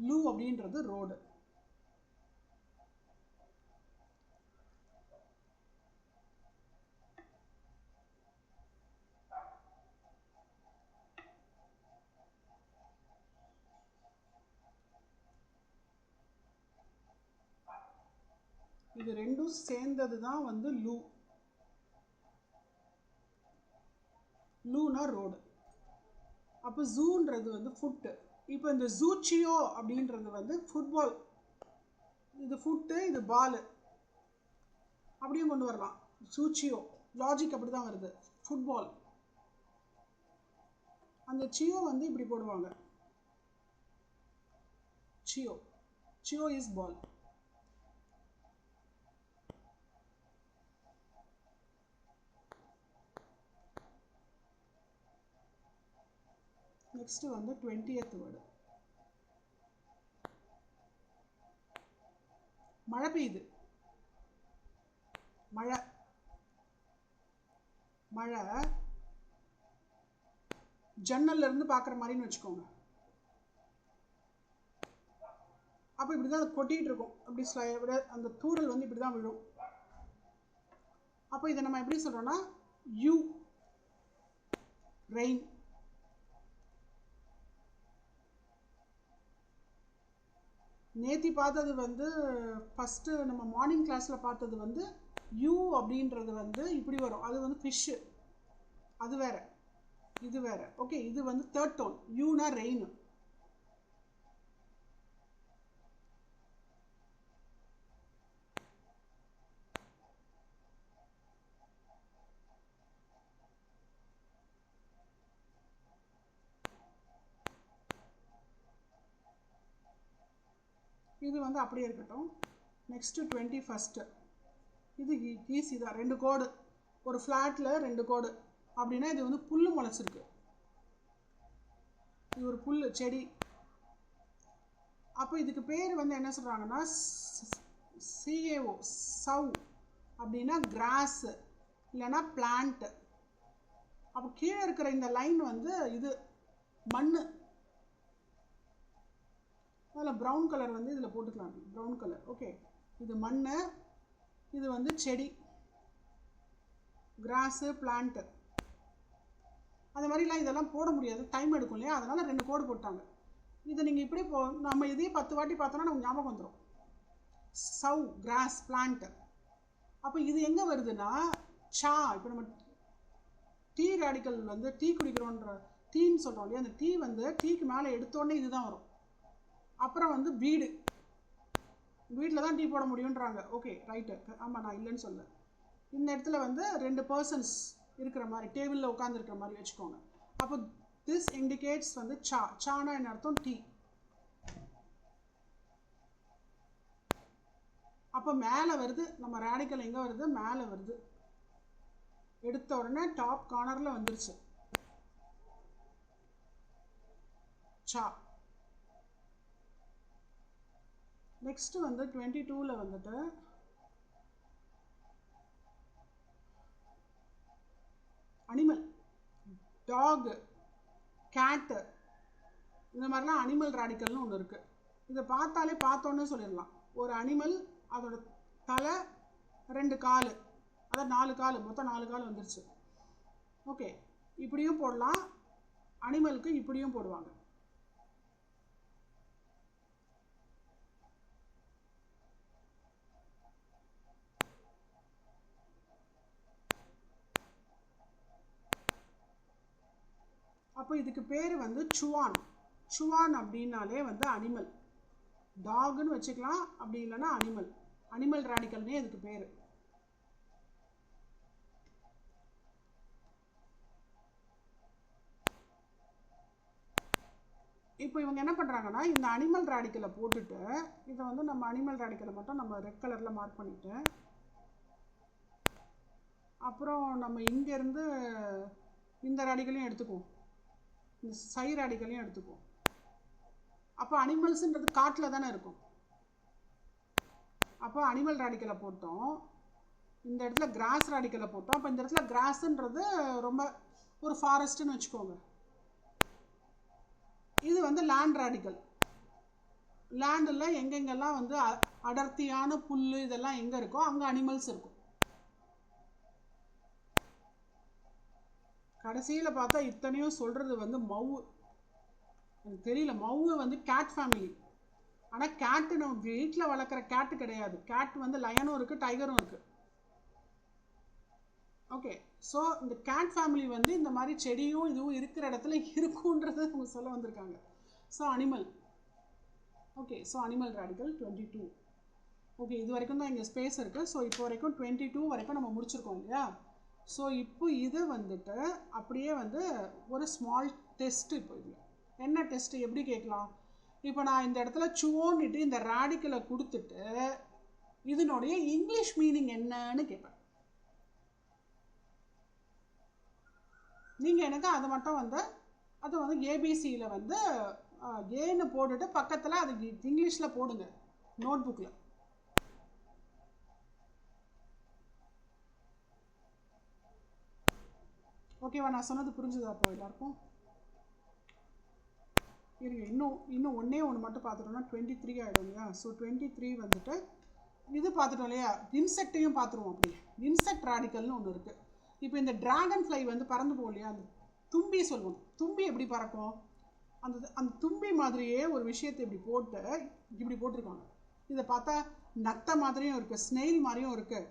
லூ அப்படின்றது ரோடு. இது ரெண்டும் சேர்ந்தது தான் வந்து லூனா ரோடு. அப்போ ஜூன்றது வந்து ஃபுட்டு. இப்போ இந்த ஜூச்சியோ அப்படின்றது வந்து ஃபுட்பால். இது ஃபுட்டு, இது பாலு அப்படியும் கொண்டு வரலாம். ஜூச்சியோ லாஜிக் அப்படி தான் வருது. ஃபுட்பால் அந்த சியோ வந்து இப்படி போடுவாங்க. சியோ இஸ் பால். நெக்ஸ்ட் வந்து 20th வேர்டு. மழை பெய்யுது. மழை ஜன்னல்ல இருந்து பார்க்குற மாதிரின்னு வச்சுக்கோங்க. அப்போ இப்படி தான் அது கொட்டிகிட்டு இருக்கும். அப்படி அந்த தூரல் வந்து இப்படி தான் விழும். அப்போ இதை நம்ம எப்படி சொல்கிறோன்னா யூ ரெயின். நேத்தி பார்த்தது வந்து ஃபஸ்ட்டு நம்ம மார்னிங் கிளாஸில் பார்த்தது வந்து யூ அப்படின்றது வந்து இப்படி வரும். அது வந்து ஃபிஷ்ஷு. அது வேற, இது வேற. ஓகே, இது வந்து தேர்ட் டோன். யூனா ரெயின். இது வந்து அப்படியே இருக்கட்டும். Next 21st. இது ஈஸி தான். 2 கோடு, ஒரு ஃப்ளாட்டில் 2 கோடு அப்படின்னா இது வந்து புல் முளைச்சிருக்கு. இது ஒரு புல் செடி. அப்போ இதுக்கு பேர் வந்து என்ன சொல்கிறாங்கன்னா சிஏஓ சவ் அப்படின்னா கிராஸு இல்லைன்னா பிளான்ட்டு. அப்போ கீழே இருக்கிற இந்த லைன் வந்து இது மண். அதில் ப்ரௌன் கலர் வந்து இதில் போட்டுக்கலாம். Brown colour. ஓகே, இது மண், இது வந்து செடி, கிராஸு, பிளான்ட்டு. அந்த மாதிரிலாம் இதெல்லாம் போட முடியாது, டைம் எடுக்கும் இல்லையா? அதனால் 2 கோடு போட்டாங்க. இதை நீங்கள் இப்படி நம்ம இதையே 10 வாட்டி பார்த்தோன்னா நமக்கு ஞாபகம் வந்துடும். சவ், கிராஸ், பிளான்ட்டு. அப்போ இது எங்கே வருதுன்னா சா. இப்போ நம்ம டீ ரேடிக்கல் வந்து டீ குடிக்கிறோன்ற டீன்னு சொல்கிறோம் இல்லையா? அந்த டீ வந்து டீக்கு மேலே எடுத்தோடனே இதுதான் வரும். அப்புறம் வந்து வீட்டில் தான் டீ போட முடியுன்றாங்க. Okay, right. ஆமாம், நான் இல்லைன்னு சொல்ல. இந்த இடத்துல வந்து 2 பர்சன்ஸ் இருக்கிற மாதிரி, டேபிளில் உட்காந்துருக்கிற மாதிரி வச்சுக்கோங்க. அப்போ திஸ் இண்டிகேட்ஸ் வந்து சானா என்ன அர்த்தம்? டீ. அப்போ மேலே வருது. நம்ம ரேடிக்கல் எங்கே வருது? மேலே வருது. எடுத்த உடனே டாப் கார்னரில் வந்துருச்சு சா. நெக்ஸ்ட்டு வந்து 22ல் வந்துட்டு அனிமல், டாகு, கேட்டு, இந்த மாதிரிலாம் அனிமல் ரேடிக்கல்னு ஒன்று இருக்குது. இதை பார்த்தோன்னே சொல்லிடலாம். ஒரு அனிமல், அதோட தலை, 2 கால், அதாவது 4 கால், மொத்தம் 4 கால் வந்துருச்சு. ஓகே, இப்படியும் போடலாம், அனிமலுக்கு இப்படியும் போடுவாங்க. அப்போ இதுக்கு பேர் வந்து சுவான். சுவான் அப்படின்னாலே வந்து அனிமல், டாகுன்னு வச்சுக்கலாம், அப்படி இல்லைன்னா அனிமல். அனிமல் ரேடிக்கல்னே இதுக்கு பேர். இப்போ இவங்க என்ன பண்ணுறாங்கன்னா, இந்த அனிமல் ரேடிக்கலை போட்டுட்டு, இதை வந்து நம்ம அனிமல் ரேடிக்கலை மட்டும் நம்ம ரெட் கலரில் மார்க் பண்ணிவிட்டு, அப்புறம் நம்ம இங்கேருந்து இந்த ரேடிக்கலையும் எடுத்துக்குவோம், இந்த சை ரேடிக்கலையும் எடுத்துக்குவோம். அப்போ அனிமல்ஸுன்றது காட்டில் தானே இருக்கும். அப்போ அனிமல் ரேடிக்கலை போட்டோம், இந்த இடத்துல கிராஸ் ரேடிக்கலை போட்டோம். அப்போ இந்த இடத்துல கிராஸுன்றது ரொம்ப ஒரு ஃபாரஸ்ட்டுன்னு வச்சுக்கோங்க. இது வந்து லேண்ட் ரேடிக்கல். லேண்டில் எங்கெங்கெல்லாம் வந்து அடர்த்தியான புல் இதெல்லாம் எங்கே இருக்கோ அங்கே அனிமல்ஸ் இருக்கும். கடைசியில் பார்த்தா இத்தனையும் சொல்கிறது வந்து மவு, எனக்கு தெரியல. மவு வந்து கேட் ஃபேமிலி. ஆனால் கேட்டு நம்ம வீட்டில் வளர்க்குற கேட்டு கிடையாது. கேட் வந்து லயனும் இருக்குது, டைகரும் இருக்குது. ஓகே, ஸோ இந்த கேட் ஃபேமிலி வந்து இந்த மாதிரி செடியும் இதுவும் இருக்கிற இடத்துல இருக்குன்றது அவங்க சொல்ல வந்திருக்காங்க. So animal. Okay, so animal radical 22. Okay, இது வரைக்கும் தான் இங்கே ஸ்பேஸ் இருக்குது. ஸோ இப்போ வரைக்கும் 22 வரைக்கும் நம்ம முடிச்சிருக்கோம் இல்லையா? ஸோ இப்போ இது வந்துட்டு அப்படியே வந்து ஒரு ஸ்மால் டெஸ்ட்டு. இப்போ இதில் என்ன டெஸ்ட்டு எப்படி கேட்கலாம்? இப்போ நான் இந்த இடத்துல சுவோன்னுட்டு இந்த ரேடிக்கலை கொடுத்துட்டு இதனுடைய இங்கிலீஷ் மீனிங் என்னன்னு கேட்பேன். நீங்கள் எனக்கு அதை மட்டும் வந்து அது வந்து ஏபிசியில் வந்து ஏன்னு போட்டுட்டு பக்கத்தில் அது இங்கிலீஷில் போடுங்க நோட் புக்கில். ஓகேவா? நான் சொன்னது புரிஞ்சுதா அப்போ எல்லாருக்கும்? இருங்க, இன்னும் ஒன்றே ஒன்று மட்டும் பார்த்துட்டோம்னா 23 ஆகிடும் இல்லையா? ஸோ 23 வந்துட்டு இது பார்த்துட்டோம் இல்லையா? இன்செக்டையும் பார்த்துருவோம். அப்படியே இன்செக்ட் ரேடிக்கல்னு ஒன்று இருக்குது. இப்போ இந்த டிராகன் ஃப்ளை வந்து பறந்து போகும் இல்லையா? அந்த தும்பி சொல்லுவோம். தும்பி எப்படி பறக்கும்? அந்த தும்பி மாதிரியே ஒரு விஷயத்தை இப்படி போட்டிருக்காங்க. இதை பார்த்தா நத்தை மாதிரியும் இருக்குது, ஸ்னெயில் மாதிரியும் இருக்குது,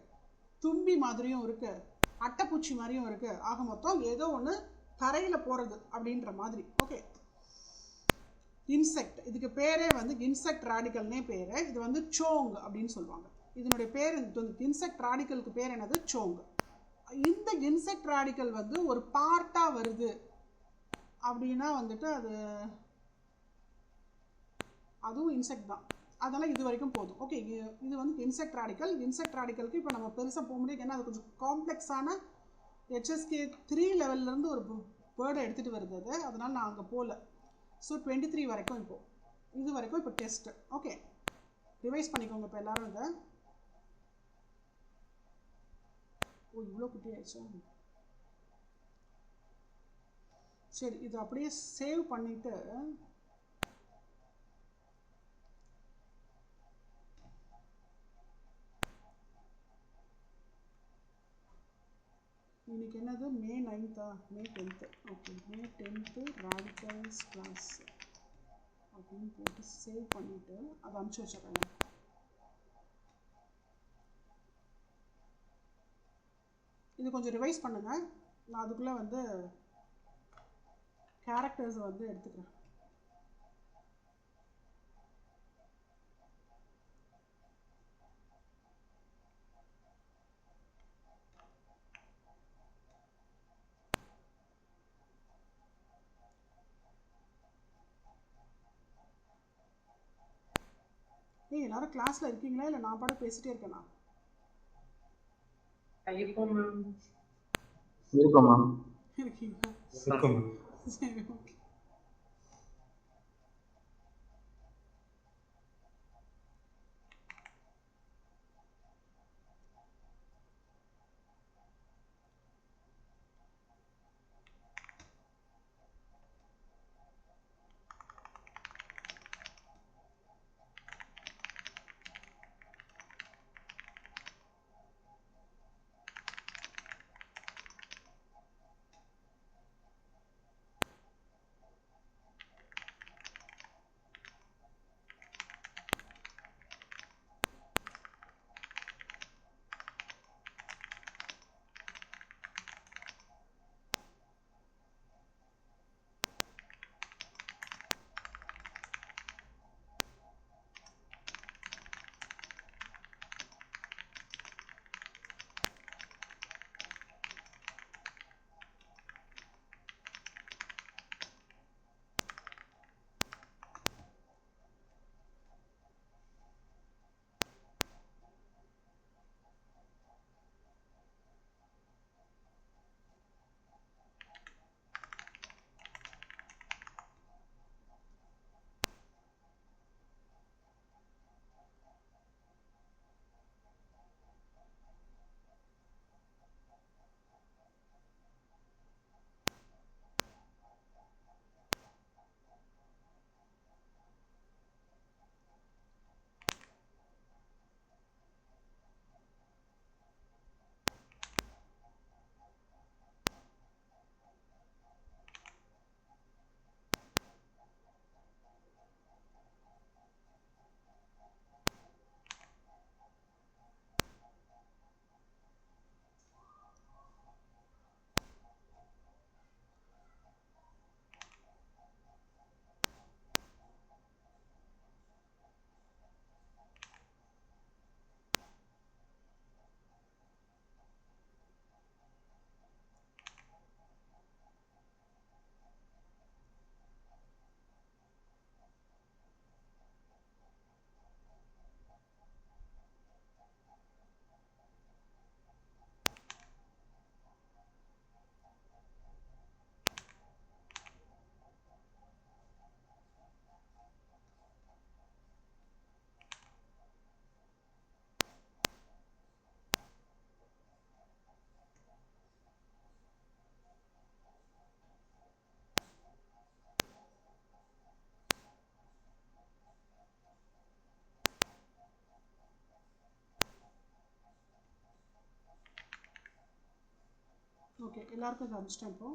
தும்பி மாதிரியும் இருக்குது, அட்டைப்பூச்சி மாதிரியும் இருக்குது. ஆக மொத்தம் ஏதோ ஒன்று தரையில் போகிறது அப்படின்ற மாதிரி. ஓகே, இன்செக்ட், இதுக்கு பேரே வந்து இன்செக்ட் ரேடிக்கல்னே பேர். இது வந்து சோங் அப்படின்னு சொல்லுவாங்க. இதனுடைய பேர் இன்செக்ட் ரேடிக்கலுக்கு பேர் என்னது? சோங். இந்த இன்செக்ட் ரேடிக்கல் வந்து ஒரு பார்ட்டாக வருது அப்படின்னா வந்துட்டு அதுவும் இன்செக்ட் தான். அதெல்லாம் இது வரைக்கும் போதும். ஓகே, இது வந்து இன்செக்ட் ரேடிக்கல். இன்செக்ட் ரேடிக்கலுக்கு இப்போ நம்ம பெருசாக போக முடியாது. ஏன்னா அது கொஞ்சம் காம்ப்ளெக்ஸான HSK 3 லெவல்லேருந்து ஒரு வேர்டை எடுத்துகிட்டு வருது அது. அதனால் நான் அங்கே போகல. ஸோ 23 வரைக்கும் இது வரைக்கும் இப்போ டெஸ்ட்டு. ஓகே, ரிவைஸ் பண்ணிக்கோங்க இப்போ எல்லோரும் இதை. ஓ, இவ்வளோ குட்டி ஆயிடுச்சா? சரி, இது அப்படியே சேவ் பண்ணிவிட்டு இன்னைக்கு என்னது? மே 9th, மே 10th. ஓகே, மே 10th ரேடிக்கல்ஸ் கிளாஸ் அப்படின்னு போட்டு சேவ் பண்ணிவிட்டு அதை அனுப்பிச்சி வச்சிடறேன். இது கொஞ்சம் ரிவைஸ் பண்ணுங்கள். நான் அதுக்குள்ளே வந்து கேரக்டர்ஸை வந்து எடுத்துக்கிறேன். எல்லாரும் கிளாஸில் இருக்கீங்களா இல்லை நான் பாட்டு பேசிட்டே இருக்கேனா? இருக்கோம் மேம். இருக்கீங்களா? சரி, ஓகே. ஓகே, 23 ஓகே எல்லாருக்கும் காமிச்சிட்டேன் இப்போ